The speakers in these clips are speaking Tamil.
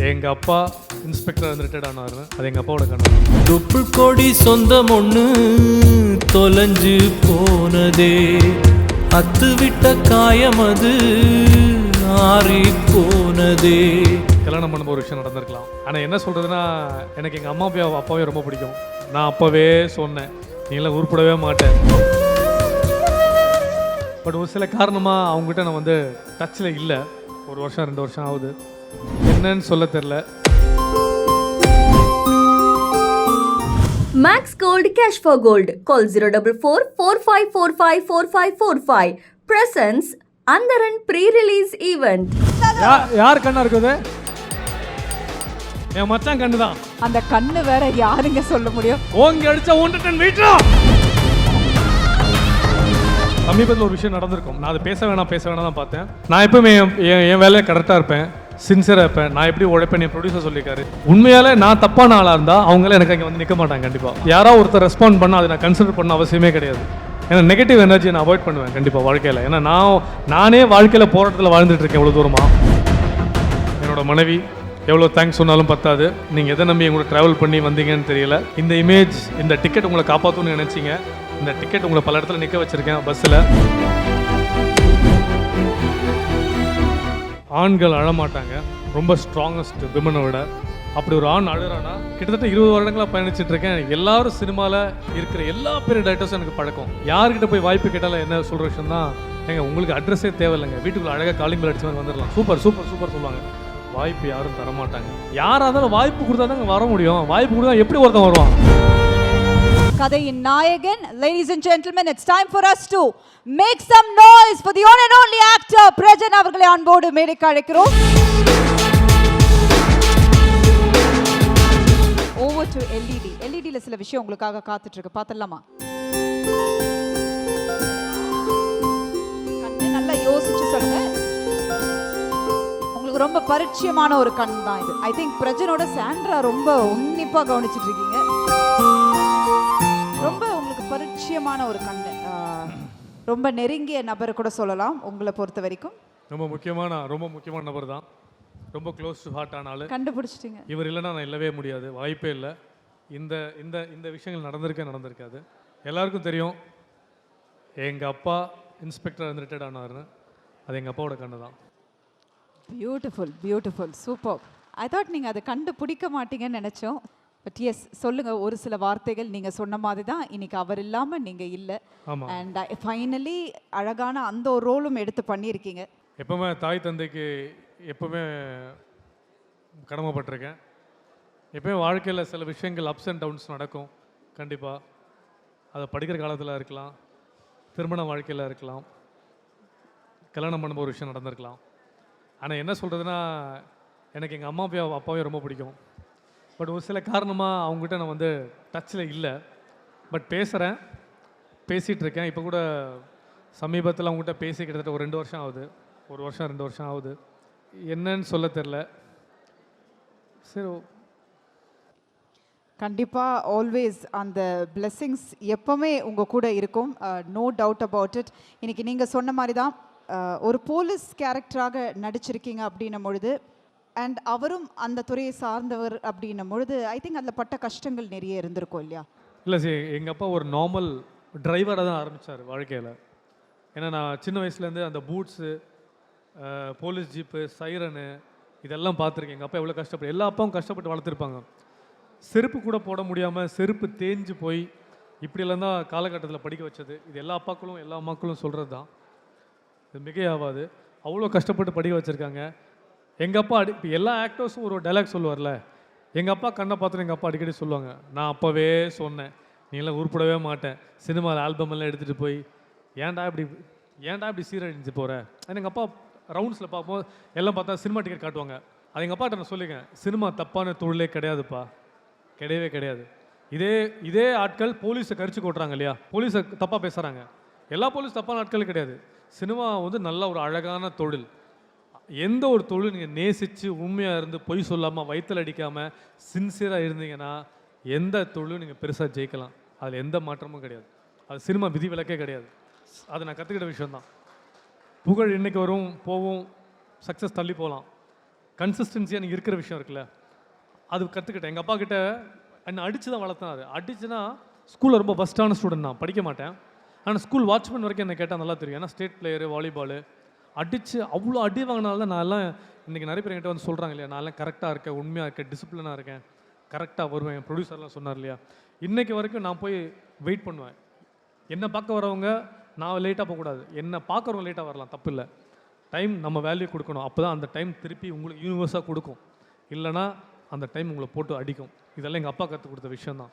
எங்கள் அப்பா இன்ஸ்பெக்டர் ரிட்டையர்ட் ஆனார். அது எங்கள் அப்பாவோட கனவு. தொப்புள் கொடி சொந்தம் ஒன்று தொலைஞ்சு போனதே, அத்து விட்ட காயம் அது ஆறி போனதே. கல்யாணம் பண்ணும்போது ஒரு விஷயம் நடந்திருக்கலாம். ஆனால் என்ன சொல்கிறதுனா, எனக்கு எங்கள் அம்மா அப்பாவே ரொம்ப பிடிக்கும். நான் அப்போவே சொன்னேன், நீங்களாம் உருப்படவே மாட்டேன். பட் ஒரு சில காரணமாக அவங்ககிட்ட நான் வந்து டச்சில் இல்லை. 1 வருஷம் 2 வருஷம் ஆகுது. என்னன்னு சொல்ல தெரில. Max Gold Cash for Gold. Call 044 4545 4545. Presents Andaran pre-release event. யார் கண்ணா இருக்குது? என் மச்சான் கண்ணு தான். அந்த கண்ணு வேற யாருங்க சொல்ல முடியும்? ஓங்கி அடிச்சா 110 மீட்டரா. சமீபத்தில் ஒரு விஷயம் நடந்திருக்கும். நான் அதை பேச வேணாம் தான் பார்த்தேன். நான் எப்பவுமே என் வேலையை கரெக்டாக இருப்பேன், சின்சியராக இருப்பேன். நான் எப்படி உழைப்பேன் என் ப்ரொடியூசர் சொல்லியிருக்காரு. உண்மையாலே நான் தப்பான ஆளாக இருந்தால் அவங்களே எனக்கு அங்கே வந்து நிற்க மாட்டாங்க. கண்டிப்பாக யாராவது ஒருத்தர் ரெஸ்பாண்ட் பண்ணால் அதை நான் கன்சிடர் பண்ண அவசியமே கிடையாது. ஏன்னா நெகட்டிவ் எனர்ஜியை நான் அவாய்ட் பண்ணுவேன் கண்டிப்பாக வாழ்க்கையில். ஏன்னா நானே வாழ்க்கையில் போராட்டத்தில் வாழ்ந்துட்டு இருக்கேன் இவ்வளோ தூரமாக. என்னோட மனைவி எவ்வளோ தேங்க்ஸ் சொன்னாலும் பத்தாது. நீங்கள் எதை நம்பி எங்களை ட்ராவல் பண்ணி வந்தீங்கன்னு தெரியல. இந்த இமேஜ், இந்த டிக்கெட் உங்களை காப்பாற்றணும்னு நினச்சிங்க. இந்த டிக்கெட் உங்களை பல இடத்துல நிற்க வச்சுருக்கேன் பஸ்ஸில். ஆண்கள் அழமாட்டாங்க, ரொம்ப ஸ்ட்ராங்கஸ்ட் விமனை விட. அப்படி ஒரு ஆண் அழுறானா, கிட்டத்தட்ட 20 வருடங்களாக பயணிச்சுட்டு இருக்கேன். எல்லாரும் சினிமாவில் இருக்கிற எல்லா பெரிய டைரக்டர்ஸும் எனக்கு பழக்கம். யார்கிட்ட போய் வாய்ப்பு கேட்டாலும் என்ன சொல்கிற விஷயம் தான், ஏங்க உங்களுக்கு அட்ரஸே தேவையில்லைங்க, வீட்டுக்குள்ள அழகாக காலிங் பெல் அடிச்சு மாதிரி வந்துடலாம், சூப்பர் சூப்பர் சூப்பர் சொல்லுவாங்க. வாய்ப்பு யாரும் தரமாட்டாங்க. யாராக இருந்தாலும் வாய்ப்பு கொடுத்தா தாங்க வர முடியும். வாய்ப்பு கொடுத்தா எப்படி ஒருத்தன் வருவான்? கதையின் நாயகன், ladies and gentlemen, it's time for us to make some noise for the one and only actor Prajan அவர்களை அன்போடு மேடைக்கு அழைக்கிறோம். Over to LED. LEDல சில விஷயம் உங்களுக்காக காத்துட்டு இருக்கு, பார்த்தலாமா? கண்ணு நல்லா யோசிச்சு சொல்லுங்க. உங்களுக்கு ரொம்ப பரிச்சயமான ஒரு கண் தான் இது. ஐ திங்க் பிரஜனோட சாண்ட்ரா ரொம்ப உன்னிப்பா கவனிச்சிட்டு இருக்கீங்க. ரொம்ப உங்களுக்கு பரிச்சயமான ஒரு கண்ணு, ரொம்ப நெருங்கிய நபர் கூட சொல்லலாம் உங்களை பொறுத்த வரைக்கும். ரொம்ப முக்கியமான நபர் தான். ரொம்ப க்ளோஸ் டு ஹார்ட் ஆனாலும் கண்டுபிடிச்சிட்டீங்க. இவர் இல்லைன்னா நான் இல்லவே முடியாது, வாய்ப்பே இல்லை. இந்த இந்த இந்த விஷயங்கள் நடந்திருக்காது. எல்லாருக்கும் தெரியும், எங்கள் அப்பா இன்ஸ்பெக்டர் ரிட்டையர்ட் ஆனார்னு. அது எங்கள் அப்பாவோட கண்ணு தான். Beautiful super. ஐ தாட் நீங்கள் அதை கண்டுபிடிக்க மாட்டீங்கன்னு நினச்சோம். பட் எஸ், சொல்லுங்க. ஒரு சில வார்த்தைகள் நீங்கள் சொன்ன மாதிரி தான், இன்னைக்கு அவர் இல்லாமல் நீங்கள் இல்லை. அண்ட் ஃபைனலி அழகான அந்த ஒரு ரோலும் எடுத்து பண்ணியிருக்கீங்க. எப்பவுமே தாய் தந்தைக்கு எப்பவுமே கடமைப்பட்டிருக்கேன். எப்பவுமே வாழ்க்கையில் சில விஷயங்கள் அப்ஸ் அண்ட் டவுன்ஸ் நடக்கும் கண்டிப்பாக. அதை படிக்கிற காலத்தில் இருக்கலாம், திருமண வாழ்க்கையில் இருக்கலாம், கல்யாணம் பண்ணும்போது ஒரு விஷயம் நடந்திருக்கலாம். ஆனால் என்ன சொல்கிறதுனா, எனக்கு எங்கள் அம்மா அப்பாவே ரொம்ப பிடிக்கும். பட் ஒரு சில காரணமாக அவங்ககிட்ட நான் வந்து டச்சில் இல்லை. பட் பேசிகிட்டு இருக்கேன். இப்போ கூட சமீபத்தில் அவங்ககிட்ட பேசி கிட்டத்தட்ட ஒரு 2 வருஷம் ஆகுது. 1 வருஷம் 2 வருஷம் ஆகுது. என்னன்னு சொல்ல தெரில. சரி, கண்டிப்பாக ஆல்வேஸ் அந்த பிளெஸ்ஸிங்ஸ் எப்போவுமே உங்கள் கூட இருக்கும், நோ டவுட் அபவுட் இட். இன்றைக்கி நீங்கள் சொன்ன மாதிரி தான் ஒரு போலீஸ் கேரக்டராக நடிச்சிருக்கீங்க அப்படின்னும் பொழுது, அண்ட் அவரும் அந்த துறையை சார்ந்தவர் அப்படின்னும் பொழுது, ஐ திங்க் அதில் பட்ட கஷ்டங்கள் நிறைய இருந்திருக்கும் இல்லையா? இல்லை சரி, எங்கள் அப்பா ஒரு நார்மல் டிரைவராக தான் ஆரம்பித்தார் வாழ்க்கையில். ஏன்னா நான் சின்ன வயசுலேருந்து அந்த பூட்ஸு, போலீஸ் ஜீப்பு, சைரனு இதெல்லாம் பார்த்துருக்கேன். எங்கள் அப்பா எவ்வளோ கஷ்டப்பட்டு, எல்லா அப்பாவும் கஷ்டப்பட்டு வளர்த்துருப்பாங்க. செருப்பு கூட போட முடியாமல் செருப்பு தேஞ்சு போய் இப்படியெல்லாம் தான் காலகட்டத்தில் படிக்க வச்சது. இது எல்லா அப்பாக்களும் எல்லா அம்மாக்களும் சொல்கிறது தான், இது மிகையாகாது. அவ்வளோ கஷ்டப்பட்டு படிக்க வச்சுருக்காங்க. எங்கள் அப்பா இப்போ எல்லா ஆக்டர்ஸும் ஒரு டைலாக் சொல்லுவார்ல, எங்கள் அப்பா கண்ணை பார்த்துட்டு எங்கள் அப்பா அடிக்கடி சொல்லுவாங்க, நான் அப்போவே சொன்னேன் நீங்களாம் உருப்படவே மாட்டேன், சினிமாவில் ஆல்பம் எல்லாம் எடுத்துகிட்டு போய் ஏன்டா இப்படி சீரழிஞ்சு போகிற. எங்கள் அப்பா ரவுண்ட்ஸில் பார்ப்போம், எல்லாம் பார்த்தா சினிமா டிக்கெட் காட்டுவாங்க. அது எங்கள் அப்பாட்ட நான் சொல்லியிருக்கேன், சினிமா தப்பான தொழிலே கிடையாதுப்பா, கிடையவே கிடையாது. இதே ஆட்கள் போலீஸை கரிச்சு கொட்டுறாங்க இல்லையா, போலீஸை தப்பாக பேசுகிறாங்க. எல்லா போலீஸ் தப்பான ஆட்களும் கிடையாது. சினிமா வந்து நல்ல ஒரு அழகான தொழில். எந்த ஒரு தொழில் நீங்கள் நேசித்து உண்மையாக இருந்து பொய் சொல்லாமல் வயிற்றில் அடிக்காமல் சின்சியராக இருந்தீங்கன்னா எந்த தொழிலும் நீங்கள் பெருசாக ஜெயிக்கலாம். அதில் எந்த மாற்றமும் கிடையாது. அது சினிமா விதி விலக்கே கிடையாது. அது நான் கற்றுக்கிட்ட விஷயந்தான். புகழ் இன்றைக்கி வரும் போகும், சக்ஸஸ் தள்ளி போகலாம். கன்சிஸ்டன்சியாக எனக்கு இருக்கிற விஷயம் இருக்குல்ல, அது கற்றுக்கிட்டேன். எங்கள் அப்பா கிட்ட என்னை அடித்து தான் வளர்த்தினாரு. அடிச்சுன்னா ஸ்கூலில் ரொம்ப ஃபஸ்ட்டான ஸ்டூடெண்ட் நான், படிக்க மாட்டேன். ஆனால் ஸ்கூல் வாட்ச்மேன் வரைக்கும் என்னை கேட்டால் நல்லா தெரியும். ஏன்னா ஸ்டேட் பிளேயரு, வாலிபாலு அடித்து அவ்வளோ அடி வாங்கினால தான் நான் எல்லாம் இன்றைக்கி நிறைய பேர் என்கிட்ட வந்து சொல்கிறாங்க இல்லையா, நான் எல்லாம் கரெக்டாக இருக்கேன், உண்மையாக இருக்கேன், டிசிப்ளினாக இருக்கேன், கரெக்டாக வருவேன். என் ப்ரொடியூசர்லாம் சொன்னார் இல்லையா, இன்றைக்கி வரைக்கும் நான் போய் வெயிட் பண்ணுவேன். என்னை பார்க்க வரவங்க நான் லேட்டாக போகக்கூடாது, என்னை பார்க்குறவங்க லேட்டாக வரலாம், தப்பு இல்லை. டைம் நம்ம வேல்யூ கொடுக்கணும். அப்போ தான் அந்த டைம் திருப்பி உங்களுக்கு யூனிவர்ஸாக கொடுக்கும். இல்லைனா அந்த டைம் உங்களை போட்டு அடிக்கும். இதெல்லாம் எங்கள் அப்பா கற்றுக் கொடுத்த விஷயந்தான்.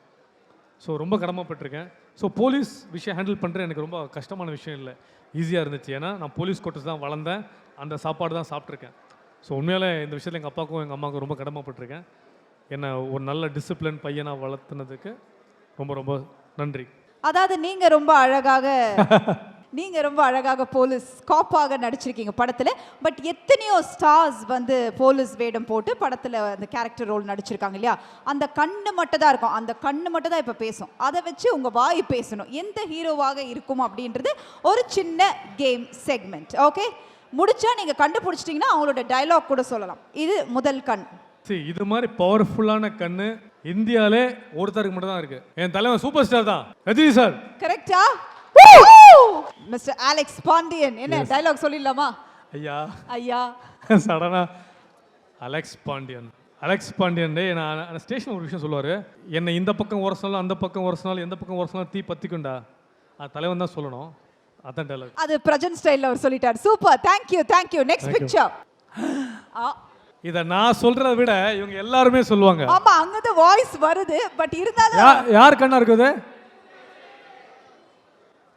ஸோ ரொம்ப கடமைப்பட்டிருக்கேன். ஸோ போலீஸ் விஷயம் ஹேண்டில் பண்ணுறது எனக்கு ரொம்ப கஷ்டமான விஷயம் இல்லை, ஈஸியாக இருந்துச்சு. ஏன்னா நான் போலீஸ் கோட்டர்ஸ் தான் வளர்ந்தேன், அந்த சாப்பாடு தான் சாப்பிட்ருக்கேன். ஸோ உண்மையாலே இந்த விஷயத்தில் எங்கள் அப்பாவுக்கும் எங்கள் அம்மாவுக்கும் ரொம்ப கடமைப்பட்டிருக்கேன். என்னை ஒரு நல்ல டிசிப்ளின் பையனாக வளர்த்துனதுக்கு ரொம்ப ரொம்ப நன்றி. அதாவது நீங்க ரொம்ப அழகாக போலீஸ் காப்பாக நடிச்சிருக்கீங்க படத்துல. பட் எத்தனையோ ஸ்டார்ஸ் வந்து போலீஸ் வேடம் போட்டு படத்துல அந்த கேரக்டர் ரோல் நடிச்சிருக்காங்க இல்லையா, அந்த கண்ணு மட்டும் தான் இருக்கும், அந்த கண்ணு மட்டும் தான் இப்ப பேசும். அதை வச்சு உங்க வாய் பேசணும், எந்த ஹீரோவாக இருக்கும் அப்படின்றது ஒரு சின்ன கேம் செக்மெண்ட். ஓகே, முடிச்சா நீங்க கண்டுபிடிச்சிட்டீங்கன்னா அவங்களோட டயலாக் கூட சொல்லலாம். இது முதல் கண். சரி, இது மாதிரி பவர்ஃபுல்லான கண்ணு இந்தியாவிலே ஒருத்தருக்கு மட்டும் தான் இருக்கு. என் தலைவன் சூப்பர் ஸ்டார் தான், ரஜினி சார். கரெக்டா? மிஸ்டர் அலெக்ஸ் பாண்டியன், என்ன டயலாக் சொல்லிடலாமா? ஐயா சடனா அலெக்ஸ் பாண்டியன் நான் ஸ்டேஷன் ஒரு விஷயம் சொல்லுவார், என்னை இந்த பக்கம் உரசினாலும் அந்த பக்கம் உரசினாலும் எந்த பக்கம் உரசினாலும் தீ பத்திக்குண்டா, அது தலைவன் தான் சொல்லணும். அதான் டயலாக். அது பிரஜன் ஸ்டைல்ல அவர் சொல்லிட்டார். Super, thank you. Next picture. இத நான் சொல்றதை விட இவங்க எல்லாருமே சொல்லுவாங்க. ஆமா, அங்கத வாய்ஸ் வருது. பட் இருந்தாலும் யார் கண்ணா இருக்குது?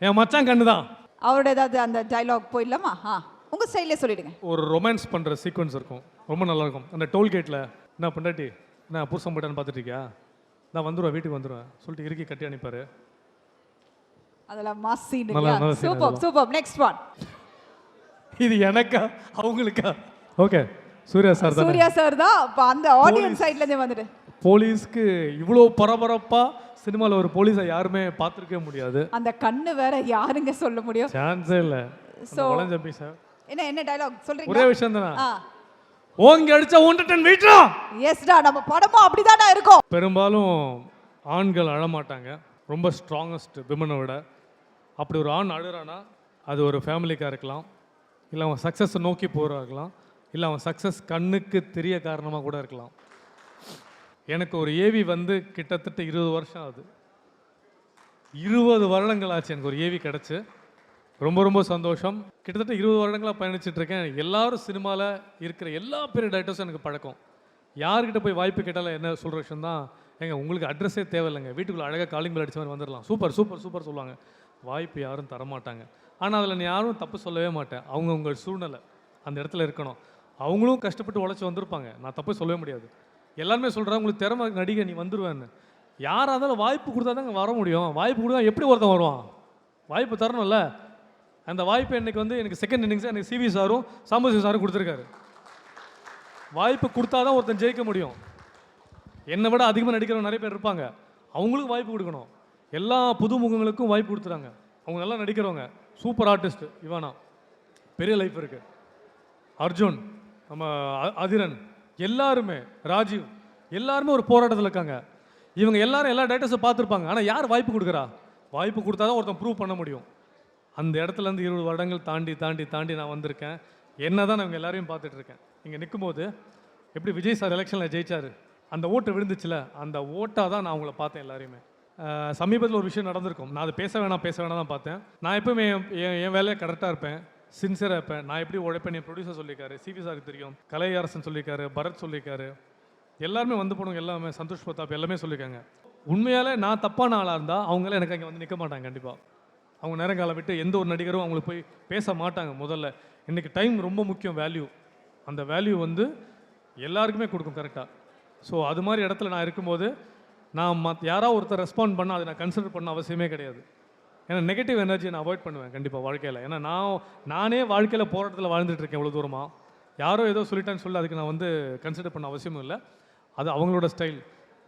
என் மச்சான் கண்ணு தான். அவரோட ஏதாவது அந்த டயலாக் போயிடலாமா? உங்க ஸ்டைல்லே சொல்லிடுங்க. ஒரு ரொமான்ஸ் பண்ற சீக்வன்ஸ் இருக்கும், ரொம்ப நல்லா இருக்கும். அந்த டோல்கேட்ல என்ன பண்ணாட்டி நான் புருஷன் போயிட்டான்னு பார்த்துட்டு இருக்கியா, நான் வந்துடுவேன், வீட்டுக்கு வந்துடுவேன் சொல்லிட்டு இறுக்கி கட்டி அனுப்பாரு. அதெல்லாம் மாஸ் சீன் இல்லையா? சூப்பர். Next one. இது எனக்கா அவங்களுக்கா? ஓகே, சூர்யா சார் தான். அந்த ஆடியன்ஸ் சைடுல இருந்தே வந்துட்டு போலீஸ்க்கு இவ்வளோ பரபரப்பா சினிமாவில் ஒரு போலீஸை யாருமே பார்த்துருக்கவே முடியாது. அந்த கண்ணு வேற யாருங்க சொல்ல முடியும்? சான்ஸே இல்லை. ஸோ சார் என்ன டயலாக் சொல்றீங்க? ஒரே விஷயம் தானா, ஓங்கி அடிச்சா 110 வீட்டா. எஸ்டா, நம்ம படமும் அப்படிதானா இருக்கும். பெரும்பாலும் ஆண்கள் அழமாட்டாங்க, ரொம்ப ஸ்ட்ராங்கஸ்ட் விமனை விட. அப்படி ஒரு ஆண் அழுறானா அது ஒரு ஃபேமிலிக்காக இருக்கலாம், இல்லை அவன் சக்ஸஸை நோக்கி போகிறாக்கலாம், இல்லை அவன் சக்ஸஸ் கண்ணுக்கு தெரிய காரணமாக கூட இருக்கலாம். எனக்கு ஒரு ஏவி வந்து கிட்டத்தட்ட 20 வருஷம் ஆகுது. 20 வருடங்கள் ஆச்சு எனக்கு ஒரு ஏவி கிடச்சி. ரொம்ப சந்தோஷம். கிட்டத்தட்ட 20 வருடங்களாக பயணிச்சுட்ருக்கேன். எல்லாரும் சினிமாவில் இருக்கிற எல்லா பெரிய டைரக்டர்ஸும் எனக்கு பழக்கம். யார்கிட்ட போய் வாய்ப்பு கேட்டாலும் என்ன சொல்கிற விஷயம் தான், ஏங்க உங்களுக்கு அட்ரஸே தேவையில்லைங்க, வீட்டுக்குள்ளே அழகாக காலிங் பெல் அடித்த மாதிரி வந்துடலாம், சூப்பர் சொல்லுவாங்க. வாய்ப்பு யாரும் தரமாட்டாங்க. ஆனால் அதில் நான் யாரும் தப்பு சொல்லவே மாட்டேன். அவங்கவுங்க சூழ்நிலை அந்த இடத்துல இருக்கணும். அவங்களும் கஷ்டப்பட்டு உழைச்சி வந்திருப்பாங்க, நான் தப்பு சொல்லவே முடியாது. எல்லாருமே சொல்கிறாங்க உங்களுக்கு திறமை நடிகை, நீ வந்துடுவேன்னு. யாராக இருந்தாலும் வாய்ப்பு கொடுத்தா தாங்க வர முடியும். வாய்ப்பு கொடுத்தா எப்படி ஒருத்தன் வருவான்? வாய்ப்பு தரணும்ல. அந்த வாய்ப்பு இன்றைக்கி வந்து எனக்கு செகண்ட் இன்னிங்ஸ் எனக்கு சிவி சாரும் சாம்பசிவ சாரும் கொடுத்துருக்காரு. வாய்ப்பு கொடுத்தா தான் ஒருத்தன் ஜெயிக்க முடியும். என்னை விட அதிகமாக நடிக்கிறவங்க நிறைய பேர் இருப்பாங்க, அவங்களுக்கும் வாய்ப்பு கொடுக்கணும். எல்லா புது முகங்களுக்கும் வாய்ப்பு கொடுத்துறாங்க. அவங்க நல்லா நடிக்கிறவங்க, சூப்பர் ஆர்டிஸ்ட். இவானா பெரிய லைஃப் இருக்குது. அர்ஜுன், நம்ம அதிரன், எல்லாருமே, ராஜீவ், எல்லாருமே ஒரு போராட்டத்தில் இருக்காங்க. இவங்க எல்லாரும் எல்லா டேரக்டர்ஸும் பார்த்துருப்பாங்க. ஆனால் யார் வாய்ப்பு கொடுக்குறா? வாய்ப்பு கொடுத்தா தான் ஒருத்தன் ப்ரூவ் பண்ண முடியும். அந்த இடத்துலேருந்து 20 வருடங்கள் தாண்டி நான் வந்திருக்கேன். என்ன தான் நான் இவங்க எல்லாரையும் பார்த்துட்ருக்கேன். இங்கே நிற்கும்போது எப்படி விஜய் சார் எலெக்ஷனில் ஜெயிச்சார், அந்த ஓட்டு விழுந்துச்சுல, அந்த ஓட்டாக தான் நான் அவங்கள பார்த்தேன் எல்லாரையுமே. சமீபத்தில் ஒரு விஷயம் நடந்திருக்கும், நான் அது பேச வேணாம் தான் பார்த்தேன். நான் எப்பவுமே என் வேலையை கரெக்டாக இருப்பேன், சின்சியராக இருப்பேன். நான் எப்படி உழைப்பேன் என் ப்ரொடியூசர் சொல்லியிருக்காரு, சிவி சாருக்கு தெரியும், கலையரசன் சொல்லியிருக்காரு, பரத் சொல்லியிருக்காரு, எல்லாருமே வந்து போனவங்க எல்லாமே, சந்தோஷ் பிரதாப் எல்லாமே சொல்லியிருக்காங்க. உண்மையாலே நான் தப்பான ஆளாக இருந்தால் அவங்களே எனக்கு அங்கே வந்து நிற்க மாட்டாங்க. கண்டிப்பாக அவங்க நேரங்காலம் விட்டு எந்த ஒரு நடிகரும் அவங்களுக்கு போய் பேச மாட்டாங்க. முதல்ல இன்றைக்கி டைம் ரொம்ப முக்கியம், வேல்யூ. அந்த வேல்யூ வந்து எல்லாருக்குமே கொடுக்கும் கரெக்டாக. ஸோ அது மாதிரி இடத்துல நான் இருக்கும்போது நான் யாராவது ஒருத்தர் ரெஸ்பாண்ட் பண்ணால் அதை நான் கன்சிடர் பண்ண அவசியமே கிடையாது. ஏன்னா நெகட்டிவ் எனர்ஜியை நான் அவாய்ட் பண்ணுவேன் கண்டிப்பாக வாழ்க்கையில். ஏன்னா நானே வாழ்க்கையில் போராட்டத்தில் வாழ்ந்துட்டுருக்கேன் இவ்வளோ தூரமாக. யாரோ ஏதோ சொல்லிட்டான்னு சொல்லி அதுக்கு நான் வந்து கன்சிடர் பண்ண அவசியமும் இல்லை. அது அவங்களோட ஸ்டைல்.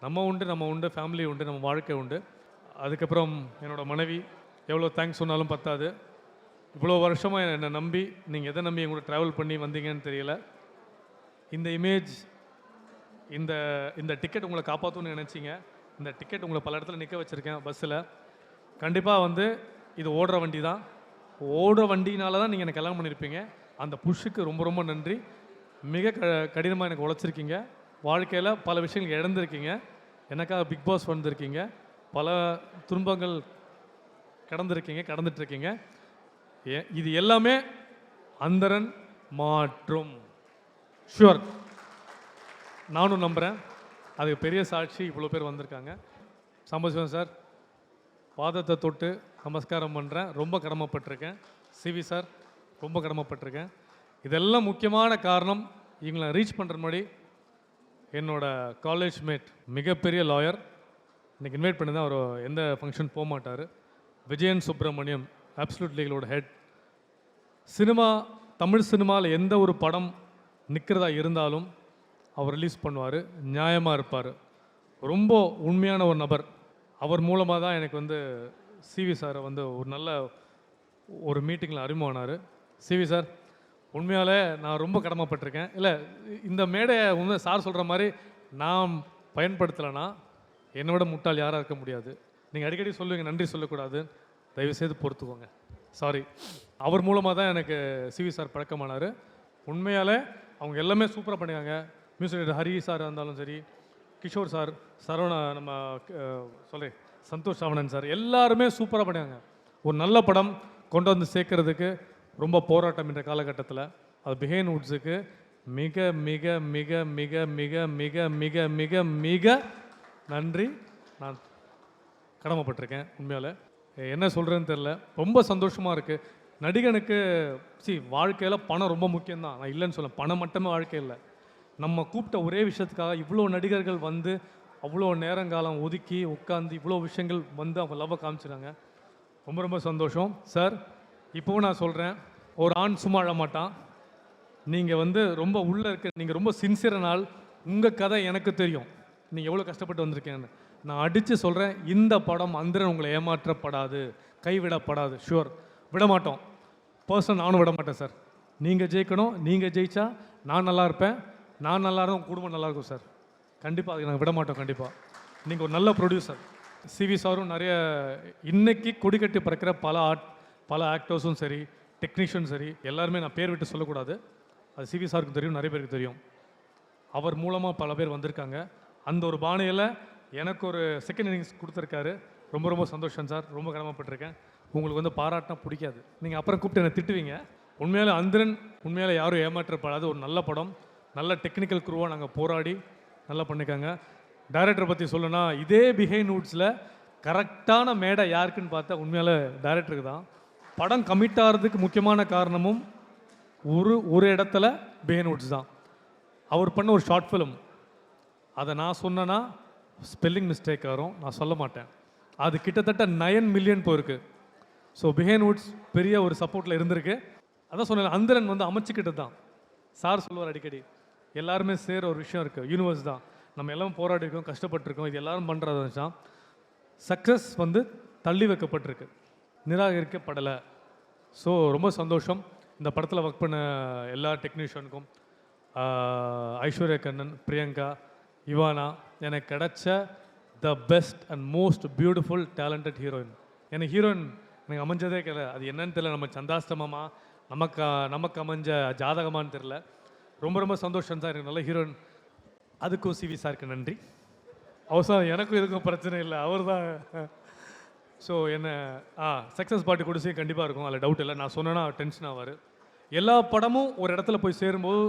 நம்ம உண்டு, ஃபேமிலி உண்டு, நம்ம வாழ்க்கை உண்டு. அதுக்கப்புறம் என்னோடய மனைவி, எவ்வளோ தேங்க்ஸ் சொன்னாலும் பத்தாது. இவ்வளோ வருஷமாக என்னை நம்பி, நீங்கள் எதை நம்பி எங்கூட ட்ராவல் பண்ணி வந்தீங்கன்னு தெரியல. இந்த இமேஜ் இந்த இந்த டிக்கெட் உங்களை காப்பாற்றணும்னு நினச்சிங்க. இந்த டிக்கெட் உங்களை பல இடத்துல நிற்க வச்சுருக்கேன் பஸ்ஸில். கண்டிப்பாக வந்து இது ஓடுற வண்டி தான். ஓடுற வண்டினால தான் நீங்கள் எனக்கு கல்யாணம் பண்ணியிருப்பீங்க. அந்த புஷ்ஷுக்கு ரொம்ப ரொம்ப நன்றி. மிக கடினமாக எனக்கு உழைச்சிருக்கீங்க. வாழ்க்கையில் பல விஷயங்கள் இழந்திருக்கீங்க. எனக்காக பிக் பாஸ் வந்திருக்கீங்க. பல துன்பங்கள் கடந்துட்டுருக்கீங்க. இது எல்லாமே அந்தரன் மாற்றும். ஷுவர், நானும் நம்புகிறேன். அதுக்கு பெரிய சாட்சி இவ்வளோ பேர் வந்திருக்காங்க. சம்பசிவன் சார் பாதத்தை தொட்டு நமஸ்காரம் பண்ணுறேன். ரொம்ப கடமைப்பட்டிருக்கேன். சிவி சார் ரொம்ப கடமைப்பட்டிருக்கேன். இதெல்லாம் முக்கியமான காரணம். இவங்களை ரீச் பண்ணுற முன்னாடி என்னோட காலேஜ் மேட் மிகப்பெரிய லாயர் இன்றைக்கி இன்வைட் பண்ணி தான் அவர் எந்த ஃபங்க்ஷன் போக மாட்டார். விஜயன் சுப்பிரமணியம் அப்சல்யூட் லீகலோட ஹெட். தமிழ் சினிமாவில் எந்த ஒரு படம் நிற்கிறதா இருந்தாலும் அவர் ரிலீஸ் பண்ணுவார். நியாயமாக இருப்பார். ரொம்ப உண்மையான ஒரு நபர். அவர் மூலமாக தான் எனக்கு வந்து சிவி சாரை வந்து ஒரு நல்ல ஒரு மீட்டிங்கில் அறிமுகமானார். சிவி சார் உண்மையாலே நான் ரொம்ப கடமைப்பட்டிருக்கேன். இல்லை, இந்த மேடையை வந்து சார் சொல்கிற மாதிரி நான் பயன்படுத்தலைன்னா என்னை விட முட்டாள் யாராக இருக்க முடியாது. நீங்கள் அடிக்கடி சொல்லுவீங்க நன்றி சொல்லக்கூடாது, தயவுசெய்து பொறுத்துக்கோங்க. சாரி. அவர் மூலமாக தான் எனக்கு சிவி சார் பழக்கமானார். உண்மையாலே அவங்க எல்லாமே சூப்பராக பண்ணிக்காங்க. மியூசிக் ஹரி சார் இருந்தாலும் சரி, கிஷோர் சார், சரவணா, நம்ம சந்தோஷ் ராவணன் சார், எல்லாருமே சூப்பராக பண்ணிக்காங்க. ஒரு நல்ல படம் கொண்டு வந்து சேர்க்கறதுக்கு ரொம்ப போராட்டம் என்ற காலகட்டத்தில் அது பிஹைண்ட் வுட்ஸுக்கு மிக மிக மிக மிக மிக மிக மிக மிக மிக நன்றி. நான் கடமைப்பட்டிருக்கேன். உண்மையால் என்ன சொல்கிறேன்னு தெரில. ரொம்ப சந்தோஷமாக இருக்குது. நடிகனுக்கு வாழ்க்கையில் பணம் ரொம்ப முக்கியம்தான், நான் இல்லைன்னு சொல்ல. பணம் மட்டுமே வாழ்க்கை இல்லை. நம்ம கூப்பிட்ட ஒரே விஷயத்துக்காக இவ்வளோ நடிகர்கள் வந்து அவ்வளோ நேரங்காலம் ஒதுக்கி உட்காந்து இவ்வளோ விஷயங்கள் வந்து அவங்க லவ்வை காமிச்சிருக்காங்க. ரொம்ப ரொம்ப சந்தோஷம் சார். இப்போவும் நான் சொல்கிறேன், ஒரு ஆண் சும்மா அழ மாட்டான். நீங்கள் வந்து ரொம்ப உள்ளே இருக்க, நீங்கள் ரொம்ப சின்சியரானால் உங்கள் கதை எனக்கு தெரியும். நீங்கள் எவ்வளோ கஷ்டப்பட்டு வந்திருக்கேன்னு நான் அடித்து சொல்கிறேன். இந்த படம் அந்தரன் உங்களை ஏமாற்றப்படாது, கைவிடப்படாது. ஷுவர், விட மாட்டோம். பர்சன் நானும் விட மாட்டேன் சார். நீங்கள் ஜெயிக்கணும். நீங்கள் ஜெயிச்சா நான் நல்லா இருப்பேன். நான் நல்லா இருந்தால் குடும்பம் நல்லாயிருக்கும் சார். கண்டிப்பாக அதுக்கு நாங்கள் விட மாட்டோம். கண்டிப்பாக நீங்கள் ஒரு நல்ல ப்ரொடியூசர். சிவி சாரும் நிறைய இன்னைக்கு கொடிக்கட்டி பறக்கிற பல ஆக்டர்ஸும் சரி, டெக்னீஷியன் சரி, எல்லாருமே நான் பேர் விட்டு சொல்லக்கூடாது. அது சிவி சாருக்கு தெரியும், நிறைய பேருக்கு தெரியும். அவர் மூலமாக பல பேர் வந்திருக்காங்க. அந்த ஒரு பாணியில் எனக்கு ஒரு செகண்ட் இன்னிங்ஸ் கொடுத்துருக்காரு. ரொம்ப ரொம்ப சந்தோஷம் சார். ரொம்ப கடமைப்பட்டிருக்கேன். உங்களுக்கு வந்து பாராட்டினா பிடிக்காது, நீங்கள் அப்புறம் கூப்பிட்டு என்னை திட்டுவீங்க. உண்மையாலே அந்தரன் உண்மையாலே யாரும் ஏமாற்றப்படாது. ஒரு நல்ல படம், நல்ல டெக்னிக்கல் குரூவாக நாங்கள் போராடி நல்லா பண்ணிக்காங்க. டைரக்டரை பற்றி சொல்லணும்னா, இதே பிஹைண்ட் வுட்ஸில் கரெக்டான மேடை யாருக்குன்னு பார்த்தா உண்மையாலே டைரக்டருக்கு தான். படம் கமிட் ஆகிறதுக்கு முக்கியமான காரணமும் ஒரு இடத்துல பிஹைண்ட் வுட்ஸ் தான். அவர் பண்ண ஒரு ஷார்ட் ஃபிலிம், அதை நான் சொன்னேன்னா ஸ்பெல்லிங் மிஸ்டேக் வரும், நான் சொல்ல மாட்டேன். அது கிட்டத்தட்ட 9 மில்லியன் போயிருக்கு. ஸோ பிஹைண்ட் வுட்ஸ் பெரிய ஒரு சப்போர்ட்டில் இருந்திருக்கு. அதான் சொன்னேன், அந்தரன் வந்து அமைச்சிக்கிட்டு தான். சார் சொல்லுவார் அடிக்கடி, எல்லாருமே சேர ஒரு விஷயம் இருக்குது, யூனிவர்ஸ் தான். நம்ம எல்லாம் போராடி இருக்கோம், கஷ்டப்பட்டிருக்கோம், இது எல்லாரும் பண்ணுறது தான். சக்ஸஸ் வந்து தள்ளி வைக்கப்பட்டிருக்கு, நிராகரிக்கப்படலை. ஸோ ரொம்ப சந்தோஷம். இந்த படத்தில் ஒர்க் பண்ண எல்லா டெக்னீஷியனுக்கும், ஐஸ்வர்யா கண்ணன், பிரியங்கா, இவானா, எனக்கு கிடைச்ச the best and most beautiful talented heroine. எனக்கு ஹீரோயின் எனக்கு அமைஞ்சதே கிடையாது. அது என்னன்னு தெரியல, நம்ம சந்தாஸ்தமமா நமக்கு அமைஞ்ச ஜாதகமானு தெரில. ரொம்ப ரொம்ப சந்தோஷம் சார். எனக்கு நல்ல ஹீரோயின். அதுக்கும் சிவி சாருக்கு நன்றி. அவசரம் எனக்கும் இதுக்கும் பிரச்சனை இல்லை, அவர் தான். ஸோ என்ன சக்ஸஸ் பார்ட்டி கொடுத்து கண்டிப்பாக இருக்கும், அதில் டவுட் இல்லை. நான் சொன்னேன்னா டென்ஷன் ஆவார். எல்லா படமும் ஒரு இடத்துல போய் சேரும்போது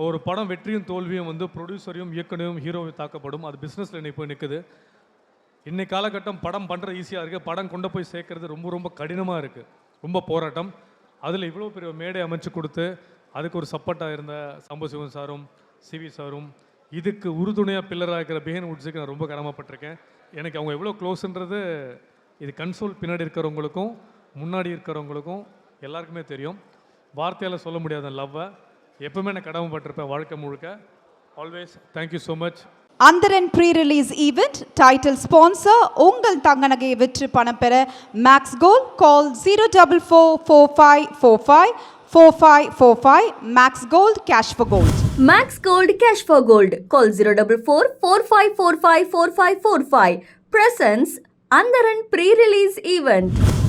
ஒரு படம் வெற்றியும் தோல்வியும் வந்து ப்ரொடியூசரையும் இயக்குனரையும் ஹீரோவையும் தாக்கப்படும். அது பிஸ்னஸில் இன்னைக்கு போய் நிற்குது. இன்னைக்கு காலகட்டம் படம் பண்ணுறது ஈஸியாக இருக்குது, படம் கொண்டு போய் சேர்க்கறது ரொம்ப ரொம்ப கடினமாக இருக்குது, ரொம்ப போராட்டம். அதில் இவ்வளோ பெரிய மேடை அமைச்சு கொடுத்து அதுக்கு ஒரு சப்போர்ட்டாக இருந்த சம்பசிவன் சாரும் சிவி சாரும், இதுக்கு உறுதுணையாக பில்லராக இருக்கிற பிஹைண்ட் வுட்ஸுக்கு நான் ரொம்ப கடமைப்பட்டிருக்கேன். எனக்கு அவங்க எவ்வளோ க்ளோஸ்ன்றது இது கன்சோல் பின்னாடி இருக்கிறவங்களுக்கும் முன்னாடி இருக்கிறவங்களுக்கும் எல்லாருக்குமே தெரியும். வார்த்தையால் சொல்ல முடியாத லவ்வை எப்பவுமே நான் கடமைப்பட்டிருப்பேன் வாழ்க்கை முழுக்க. Always thank you so much. அந்தரன் ப்ரீ-ரிலீஸ் ஈவெண்ட் டைட்டில் ஸ்பான்சர். உங்கள் தங்க நகையை விற்று பணம் பெற max gold. Call 0444545 4545 Max Gold Cash for Gold. Max Gold Cash for Gold. Call 044 4545 4545. Presents Andaran pre-release event.